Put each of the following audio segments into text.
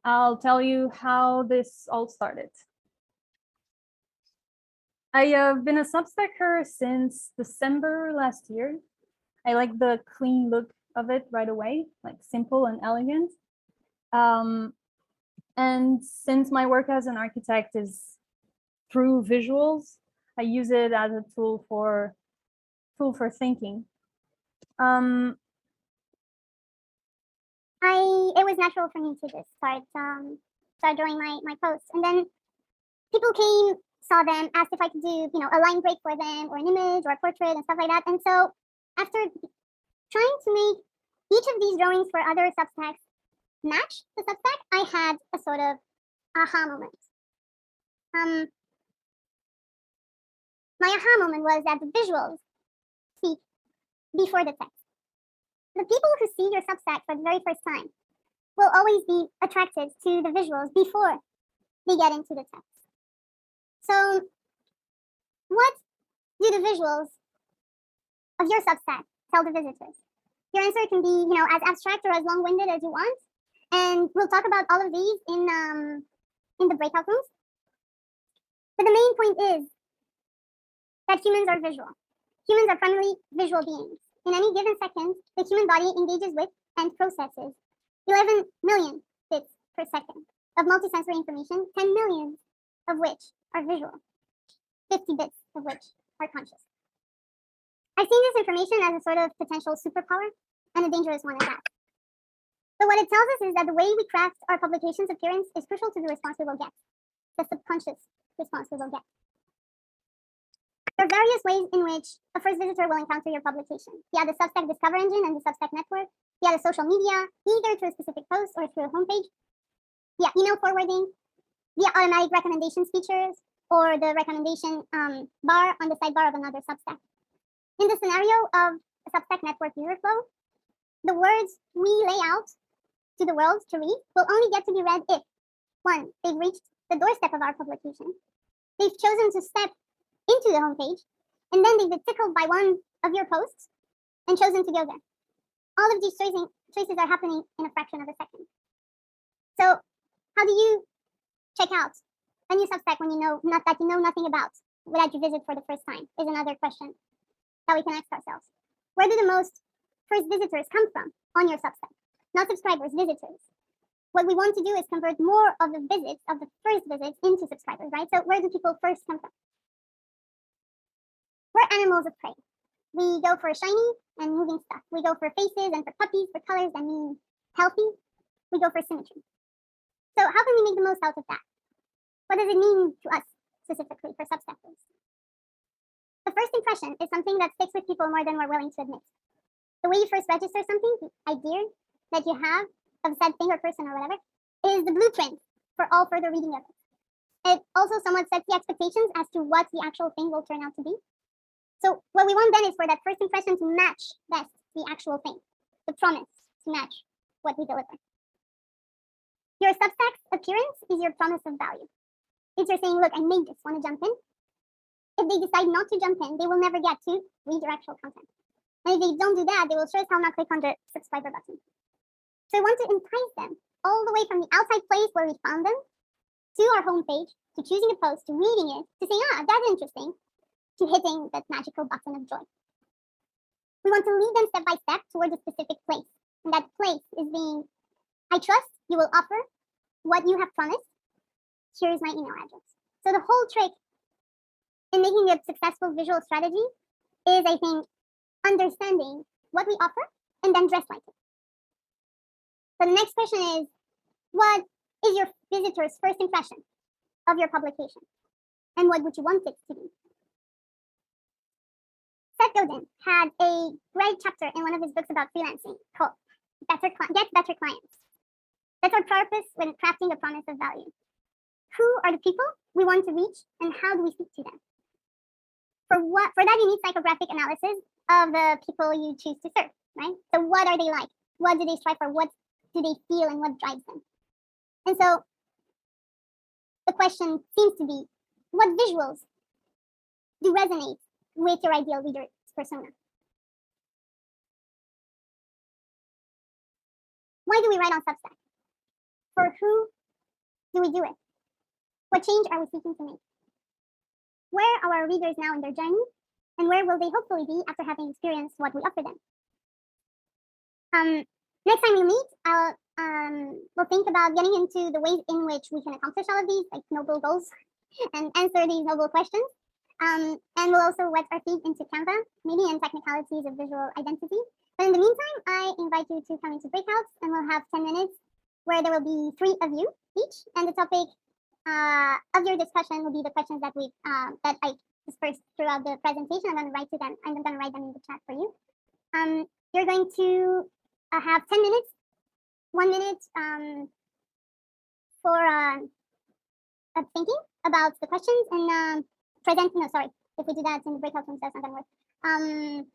I'll tell you how this all started. I have been a Substacker since December last year. I like the clean look of it right away, like simple and elegant. And since my work as an architect is through visuals, I use it as a tool for thinking. It was natural for me to just start drawing my posts, and then people came, saw them, asked if I could do a line break for them, or an image, or a portrait, and stuff like that. And so after trying to make each of these drawings for other Substacks match the Substack, I had a sort of aha moment. My aha moment was that the visuals speak before the text. The people who see your Substack for the very first time will always be attracted to the visuals before they get into the text. So what do the visuals of your Substack tell the visitors? Your answer can be, as abstract or as long-winded as you want. And we'll talk about all of these in the breakout rooms. But the main point is that humans are visual. Humans are primarily visual beings. In any given second, the human body engages with and processes 11 million bits per second of multisensory information, 10 million of which are visual, 50 bits of which are conscious. I've seen this information as a sort of potential superpower, and a dangerous one at that. But what it tells us is that the way we craft our publication's appearance is crucial to the response we will get, the subconscious response we will get. There are various ways in which a first visitor will encounter your publication via the Substack Discover engine and the Substack network, via the social media, either through a specific post or through a homepage, via email forwarding, via automatic recommendations features, or the recommendation bar on the sidebar of another Substack. In the scenario of a Substack network user flow, the words we lay out to the world to read will only get to be read if, one, they've reached the doorstep of our publication, they've chosen to step into the homepage, and then they've been tickled by one of your posts and chosen to go there. All of these choices are happening in a fraction of a second. So how do you check out a new Substack when you know nothing about, that you visit for the first time, is another question that we can ask ourselves. Where do the most first visitors come from on your Substack? Not subscribers, visitors. What we want to do is convert more of the visits, of the first visits, into subscribers, right? So where do people first come from? We're animals of prey. We go for shiny and moving stuff. We go for faces and for puppies, for colors that mean healthy. We go for symmetry. So how can we make the most out of that? What does it mean to us specifically for Substackers? The first impression is something that sticks with people more than we're willing to admit. The way you first register something, the idea that you have of said thing or person or whatever, is the blueprint for all further reading of it. It also somewhat sets the expectations as to what the actual thing will turn out to be. So what we want then is for that first impression to match best the actual thing, the promise to match what we deliver. Your Substack's appearance is your promise of value. It's your saying, look, I made this, want to jump in? If they decide not to jump in, they will never get to read your actual content. And if they don't do that, they will sure as hell not click on the subscriber button. So I want to entice them all the way from the outside place where we found them to our homepage, to choosing a post, to reading it, to saying, that's interesting, to hitting that magical button of joy. We want to lead them step by step towards a specific place. And that place is being, I trust you will offer what you have promised. Here's my email address. So the whole trick in making a successful visual strategy is, I think, understanding what we offer and then dress like it. So the next question is, what is your visitor's first impression of your publication? And what would you want it to be? Seth Godin had a great chapter in one of his books about freelancing called Get Better Clients. That's our purpose when crafting a promise of value. Who are the people we want to reach, and how do we speak to them? For that, you need psychographic analysis of the people you choose to serve, right? So what are they like? What do they strive for? What do they feel, and what drives them? And so the question seems to be, what visuals do resonate with your ideal reader's persona? Why do we write on Substack? for who do we do it? What change are we seeking to make? Where are our readers now in their journey? And where will they hopefully be after having experienced what we offer them? Next time we meet, we'll think about getting into the ways in which we can accomplish all of these like noble goals and answer these noble questions. And we'll also wet our feet into Canva, maybe in technicalities of visual identity. But in the meantime, I invite you to come into breakouts, and we'll have 10 minutes where there will be 3 of you each, and the topic of your discussion will be the questions that that I dispersed throughout the presentation. I'm going to write to them. I'm going to write them in the chat for you. You're going to have 10 minutes, 1 minute for thinking about the questions and present. No, sorry. If we do that in the breakout rooms, that's not going to work.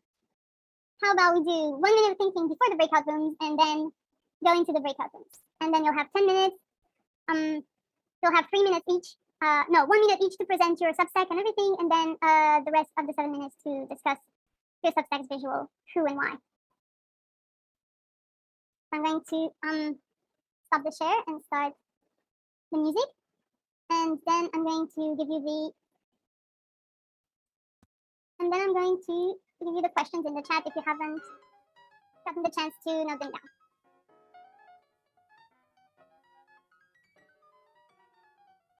How about we do 1 minute of thinking before the breakout rooms and then go into the breakout rooms? And then you'll have 10 minutes. You'll have 3 minutes each. No, 1 minute each to present your Substack and everything, and then the rest of the 7 minutes to discuss your Substack's visual who and why. I'm going to stop the share and start the music, and then I'm going to give you the questions in the chat if you haven't gotten the chance to note them down.